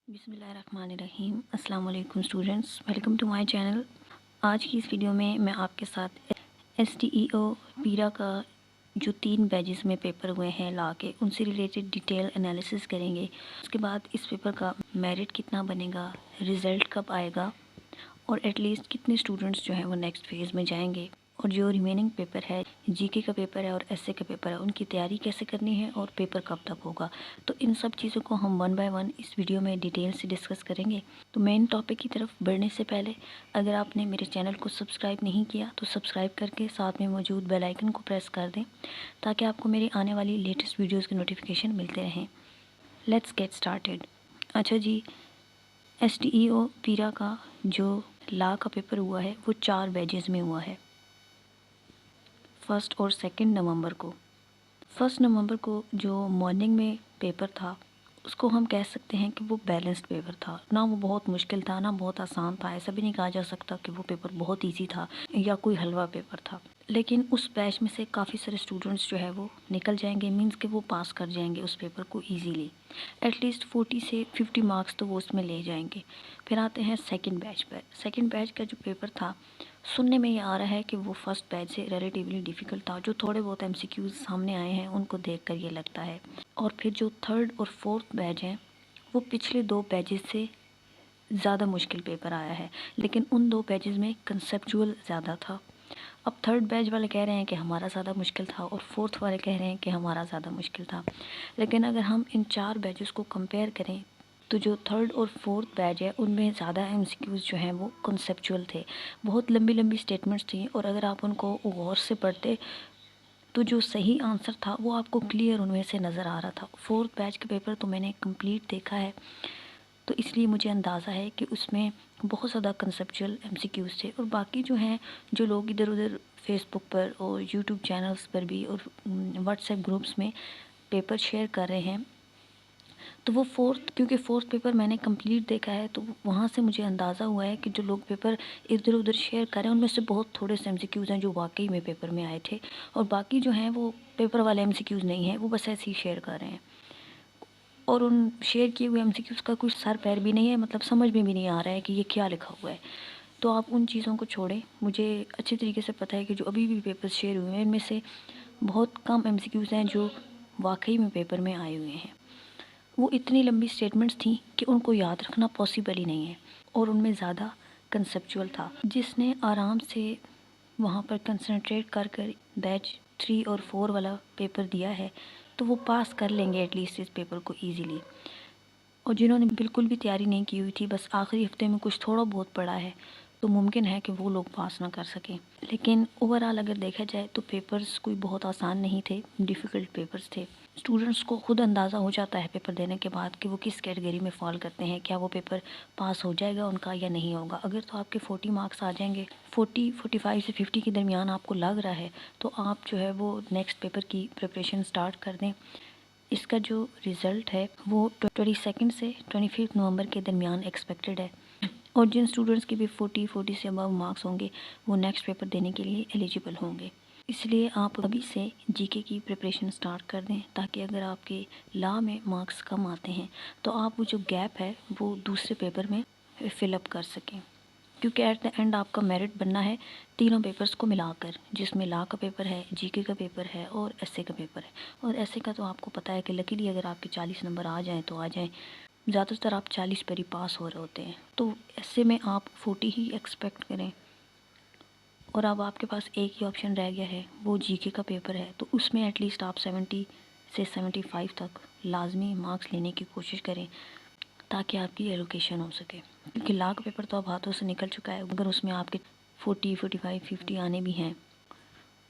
बिस्मिल्लाहिर्रहमानिर्रहीम। अस्सलाम वालेकुम students, welcome to my channel. आज की इस वीडियो में मैं आपके साथ STEO पीरा का जो 3 बैचेस में पेपर हुए हैं ला के उनसे रिलेटेड डिटेल एनालिसिस करेंगे। उसके बाद इस पेपर का मेरिट कितना बनेगा, रिज़ल्ट कब आएगा और एटलीस्ट कितने स्टूडेंट्स जो हैं वो नेक्स्ट फेज़ में जाएंगे, और जो रिमेनिंग पेपर है जीके का पेपर है और एसए का पेपर है उनकी तैयारी कैसे करनी है और पेपर कब तक होगा। तो इन सब चीज़ों को हम वन बाय वन इस वीडियो में डिटेल से डिस्कस करेंगे। तो मेन टॉपिक की तरफ बढ़ने से पहले अगर आपने मेरे चैनल को सब्सक्राइब नहीं किया तो सब्सक्राइब करके साथ में मौजूद बेल आइकन को प्रेस कर दें ताकि आपको मेरी आने वाली लेटेस्ट वीडियोज़ के नोटिफिकेशन मिलते रहें। Let's get started. अच्छा जी, STEO पीरा का जो ला का पेपर हुआ है वो 4 बैचेस में हुआ है। 1 और 2 नवंबर को। 1 नवंबर को जो मॉर्निंग में पेपर था उसको हम कह सकते हैं कि वो बैलेंस्ड पेपर था। ना वो बहुत मुश्किल था ना बहुत आसान था। ऐसा भी नहीं कहा जा सकता कि वो पेपर बहुत इजी था या कोई हलवा पेपर था। लेकिन उस बैच में से काफ़ी सारे स्टूडेंट्स जो है वो निकल जाएंगे, मींस कि वो पास कर जाएंगे उस पेपर को इजीली। एटलीस्ट 40 से 50 मार्क्स तो वो उसमें ले जाएंगे। फिर आते हैं सेकंड बैच पर। सेकंड बैच का जो पेपर था सुनने में ये आ रहा है कि वो फर्स्ट बैच से रिलेटिवली डिफ़िकल्ट था। जो थोड़े बहुत MCQs सामने आए हैं उनको देखकर ये लगता है। और फिर जो थर्ड और फोर्थ बैच हैं वो पिछले 2 बैचेस से ज़्यादा मुश्किल पेपर आया है, लेकिन उन 2 बैचेस में कंसेप्चुअल ज़्यादा था। अब थर्ड बैच वाले कह रहे हैं कि हमारा ज़्यादा मुश्किल था और फोर्थ वाले कह रहे हैं कि हमारा ज़्यादा मुश्किल था। लेकिन अगर हम इन 4 बैचेस को कंपेयर करें तो जो थर्ड और फोर्थ बैच है उनमें ज़्यादा MCQs जो हैं वो कंसेप्चुअल थे। बहुत लंबी लंबी स्टेटमेंट्स थी और अगर आप उनको गौर से पढ़ते तो जो सही आंसर था वो आपको क्लियर उनमें से नज़र आ रहा था। फोर्थ बैच का पेपर तो मैंने कंप्लीट देखा है, तो इसलिए मुझे अंदाज़ा है कि उसमें बहुत ज़्यादा कंसेप्चुअल MCQs थे। और बाकी जो हैं, जो लोग इधर उधर फेसबुक पर और यूट्यूब चैनल्स पर भी और व्हाट्सएप ग्रुप्स में पेपर शेयर कर रहे हैं, तो वो क्योंकि फोर्थ पेपर मैंने कंप्लीट देखा है तो वहाँ से मुझे अंदाज़ा हुआ है कि जो लोग पेपर इधर उधर शेयर कर रहे हैं उनमें से बहुत थोड़े से MCQs हैं जो वाकई में पेपर में आए थे, और बाकी जो हैं वो पेपर वाले MCQs नहीं हैं, वो बस ऐसे ही शेयर कर रहे हैं। और उन शेयर किए हुए MCQs का कुछ सर पैर भी नहीं है, मतलब समझ में भी नहीं आ रहा है कि ये क्या लिखा हुआ है। तो आप उन चीज़ों को छोड़ें। मुझे अच्छी तरीके से पता है कि जो अभी भी पेपर शेयर हुए हैं इनमें से बहुत कम MCQs हैं जो वाकई में पेपर में आए हुए हैं। वो इतनी लंबी स्टेटमेंट्स थी कि उनको याद रखना पॉसिबल ही नहीं है, और उनमें ज़्यादा कंसेप्चुअल था। जिसने आराम से वहाँ पर कंसंट्रेट कर कर बैच 3 और 4 वाला पेपर दिया है तो वो पास कर लेंगे एटलीस्ट इस पेपर को ईजीली। और जिन्होंने बिल्कुल भी तैयारी नहीं की हुई थी, बस आखिरी हफ्ते में कुछ थोड़ा बहुत पढ़ा है, तो मुमकिन है कि वो लोग पास ना कर सकें। लेकिन ओवरऑल अगर देखा जाए तो पेपर्स कोई बहुत आसान नहीं थे, डिफ़िकल्ट पेपर्स थे। स्टूडेंट्स को खुद अंदाज़ा हो जाता है पेपर देने के बाद कि वो किस कैटेगरी में फ़ॉल करते हैं, क्या वो पेपर पास हो जाएगा उनका या नहीं होगा। अगर तो आपके 40 मार्क्स आ जाएंगे, 45 से 50 के दरमियान आपको लग रहा है, तो आप जो है वो नेक्स्ट पेपर की प्रिपरेशन स्टार्ट कर दें। इसका जो रिज़ल्ट है वो 22 से 25 नवंबर के दरमियान एक्सपेक्टेड है। और जिन स्टूडेंट्स के भी 40 से अबव मार्क्स होंगे वो नेक्स्ट पेपर देने के लिए एलिजिबल होंगे। इसलिए आप अभी से जीके की प्रिपरेशन स्टार्ट कर दें ताकि अगर आपके लॉ में मार्क्स कम आते हैं तो आप वो जो गैप है वो दूसरे पेपर में फिलअप कर सकें। क्योंकि एट द एंड आपका मेरिट बनना है तीनों पेपर्स को मिलाकर, जिसमें लॉ का पेपर है, जीके का पेपर है और एसए का पेपर है। और एसए का तो आपको पता है कि लकीली अगर आपके 40 नंबर आ जाएँ तो आ जाएँ, ज़्यादातर आप 40 पर ही पास हो रहे होते हैं। तो ऐसे में आप 40 ही एक्सपेक्ट करें। और अब आपके पास एक ही ऑप्शन रह गया है, वो जीके का पेपर है, तो उसमें एटलीस्ट आप 70 से 75 तक लाजमी मार्क्स लेने की कोशिश करें ताकि आपकी एलोकेशन हो सके। क्योंकि लॉ का पेपर तो अब हाथों से निकल चुका है। अगर उसमें आपके 40, 45, 50 आने भी हैं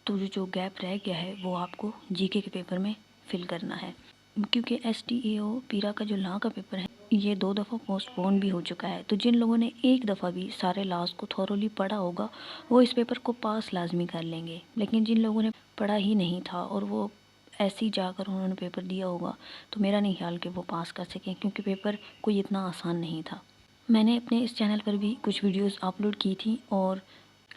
तो जो गैप रह गया है वो आपको जीके के पेपर में फिल करना है। क्योंकि STEO पीरा का जो लॉ का पेपर है ये 2 दफ़ा पोस्टपोन भी हो चुका है, तो जिन लोगों ने एक दफ़ा भी सारे लॉज को थॉरोली पढ़ा होगा वो इस पेपर को पास लाजमी कर लेंगे। लेकिन जिन लोगों ने पढ़ा ही नहीं था और वो ऐसे ही जाकर उन्होंने पेपर दिया होगा तो मेरा नहीं ख्याल कि वो पास कर सकें, क्योंकि पेपर कोई इतना आसान नहीं था। मैंने अपने इस चैनल पर भी कुछ वीडियोस अपलोड की थी और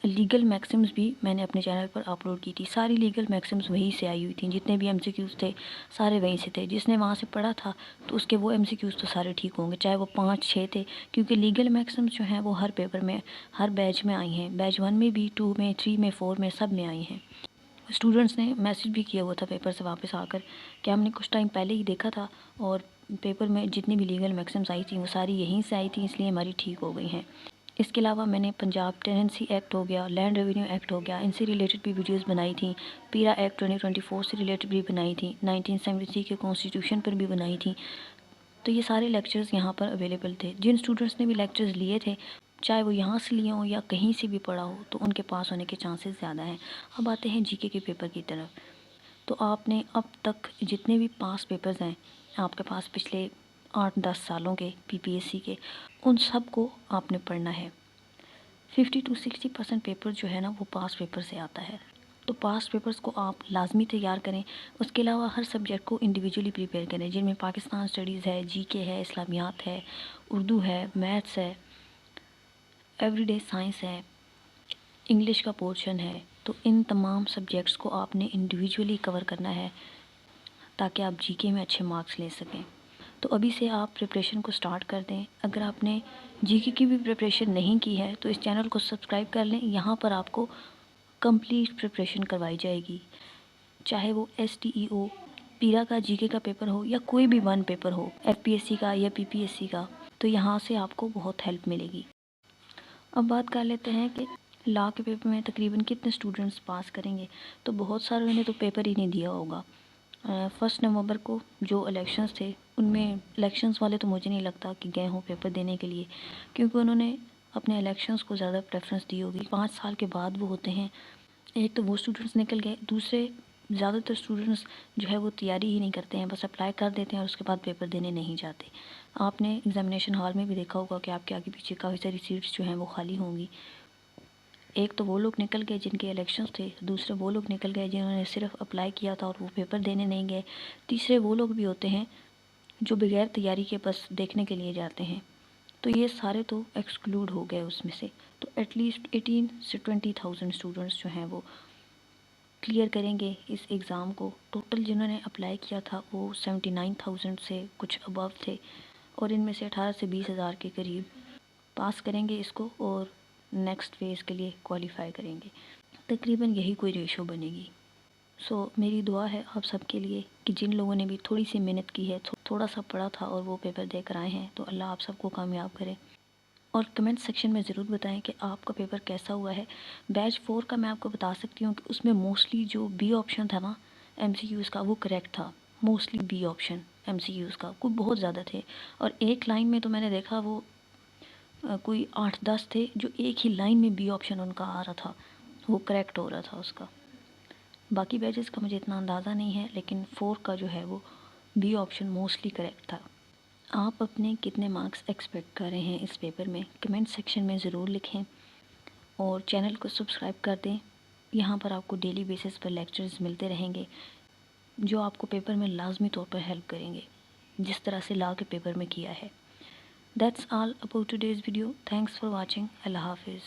لیگل میکسمز بھی میں نے اپنے چینل پر اپلوڈ کی تھی. ساری لیگل میکسمز وہیں سے آئی ہوئی تھیں. جتنے بھی MCQs تھے سارے وہیں سے تھے. جس نے وہاں سے پڑھا تھا تو اس کے وہ MCQs تو سارے ٹھیک ہوں گے، چاہے وہ 5-6 تھے، کیونکہ لیگل میکسمز جو ہیں وہ ہر پیپر میں، ہر بیچ میں آئی ہیں. بیچ 1 میں بھی، 2 میں، 3 میں، 4 میں، سب میں آئی ہیں. اسٹوڈنٹس نے میسیج بھی کیا ہوا تھا پیپر سے واپس آ کر کہ ہم نے کچھ ٹائم پہلے ہی دیکھا تھا اور پیپر میں جتنی بھی لیگل میکسمز آئی تھیں وہ ساری یہیں سے آئی تھیں، اس لیے ہماری ٹھیک ہو گئی ہیں. اس کے علاوہ میں نے پنجاب ٹیننسی ایکٹ ہو گیا، لینڈ ریونیو ایکٹ ہو گیا، ان سے ریلیٹڈ بھی ویڈیوز بنائی تھیں. پیرا ایکٹ 2024 سے ریلیٹڈ بھی بنائی تھیں. 1973 کے کانسٹیٹیوشن پر بھی بنائی تھیں. تو یہ سارے لیکچرز یہاں پر اویلیبل تھے. جن اسٹوڈنٹس نے بھی لیکچرز لیے تھے، چاہے وہ یہاں سے لیے ہوں یا کہیں سے بھی پڑھا ہو، تو ان کے پاس ہونے کے چانسز زیادہ ہیں. اب آتے ہیں GK کے پیپر کی طرف. تو آپ نے اب تک جتنے بھی پاس پیپرز ہیں آپ کے پاس پچھلے 8-10 سالوں کے PPSC کے، ان سب کو آپ نے پڑھنا ہے. 50-60% پیپر جو ہے نا وہ پاس پیپر سے آتا ہے. تو پاس پیپرز کو آپ لازمی تیار کریں. اس کے علاوہ ہر سبجیکٹ کو انڈیویجولی پریپیئر کریں، جن میں پاکستان اسٹڈیز ہے، GK ہے، اسلامیات ہے، اردو ہے، میتھس ہے، ایوری ڈے سائنس ہے، انگلش کا پورشن ہے. تو ان تمام سبجیکٹس کو آپ نے انڈیویجولی کور کرنا ہے تاکہ آپ GK میں اچھے مارکس لے سکیں. تو ابھی سے آپ پریپریشن کو سٹارٹ کر دیں. اگر آپ نے GK کی بھی پریپریشن نہیں کی ہے تو اس چینل کو سبسکرائب کر لیں. یہاں پر آپ کو کمپلیٹ پریپریشن کروائی جائے گی، چاہے وہ STEO پیرا کا GK کا پیپر ہو یا کوئی بھی 1 پیپر ہو، FPSC کا یا PPSC کا. تو یہاں سے آپ کو بہت ہیلپ ملے گی. اب بات کر لیتے ہیں کہ لا کے پیپر میں تقریباً کتنے اسٹوڈنٹس پاس کریں گے. تو بہت ساروں نے تو پیپر ہی نہیں دیا ہوگا. 1 نومبر کو جو الیکشنز تھے ان میں الیکشنز والے تو مجھے نہیں لگتا کہ گئے ہوں پیپر دینے کے لیے، کیونکہ انہوں نے اپنے الیکشنز کو زیادہ پریفرنس دی ہوگی. 5 سال کے بعد وہ ہوتے ہیں. ایک تو وہ اسٹوڈنٹس نکل گئے، دوسرے زیادہ تر اسٹوڈنٹس جو ہے وہ تیاری ہی نہیں کرتے ہیں، بس اپلائی کر دیتے ہیں اور اس کے بعد پیپر دینے نہیں جاتے. آپ نے ایگزامینیشن ہال میں بھی دیکھا ہوگا کہ آپ کے آگے پیچھے کافی ساری سیٹس جو ہیں وہ خالی ہوں گی. ایک تو وہ لوگ نکل گئے جن کے الیکشنز تھے، دوسرے وہ لوگ نکل گئے جنہوں نے صرف اپلائی کیا تھا اور وہ پیپر دینے نہیں گئے. تیسرے وہ لوگ بھی ہوتے ہیں جو بغیر تیاری کے بس دیکھنے کے لیے جاتے ہیں. تو یہ سارے تو ایکسکلوڈ ہو گئے اس میں سے. تو ایٹ لیسٹ 18 سے 20,000 اسٹوڈنٹس جو ہیں وہ کلیئر کریں گے اس ایگزام کو. ٹوٹل جنہوں نے اپلائی کیا تھا وہ 79,000 سے کچھ ابو تھے، اور ان میں سے 18 سے 20,000 کے قریب پاس کریں گے اس کو اور نیکسٹ فیز کے لیے کوالیفائی کریں گے. تقریباً یہی کوئی ریشو بنے گی. سو میری دعا ہے آپ سب کے لیے کہ جن لوگوں نے بھی تھوڑی سی محنت کی ہے، تھوڑا سا پڑھا تھا اور وہ پیپر دے کر آئے ہیں، تو اللہ آپ سب کو کامیاب کرے. اور کمنٹ سیکشن میں ضرور بتائیں کہ آپ کا پیپر کیسا ہوا ہے. بیچ 4 کا میں آپ کو بتا سکتی ہوں کہ اس میں موسٹلی جو B آپشن تھا نا MCQs کا، وہ کریکٹ تھا. موسٹلی B آپشن MCQs کا کوئی بہت زیادہ تھے، اور ایک لائن میں تو میں نے دیکھا وہ کوئی 8-10 تھے جو ایک ہی لائن میں B آپشن ان کا آ رہا تھا، وہ کریکٹ ہو رہا تھا اس کا. باقی بیچز کا مجھے اتنا اندازہ نہیں ہے، لیکن 4 کا جو ہے وہ B آپشن موسٹلی کریکٹ تھا. آپ اپنے کتنے مارکس ایکسپیکٹ کر رہے ہیں اس پیپر میں کمنٹ سیکشن میں ضرور لکھیں، اور چینل کو سبسکرائب کر دیں. یہاں پر آپ کو ڈیلی بیسس پر لیکچرز ملتے رہیں گے جو آپ کو پیپر میں لازمی طور پر ہیلپ کریں گے، جس طرح سے لا کے پیپر میں کیا ہے. That's all about today's video. Thanks for watching. Allah Hafiz.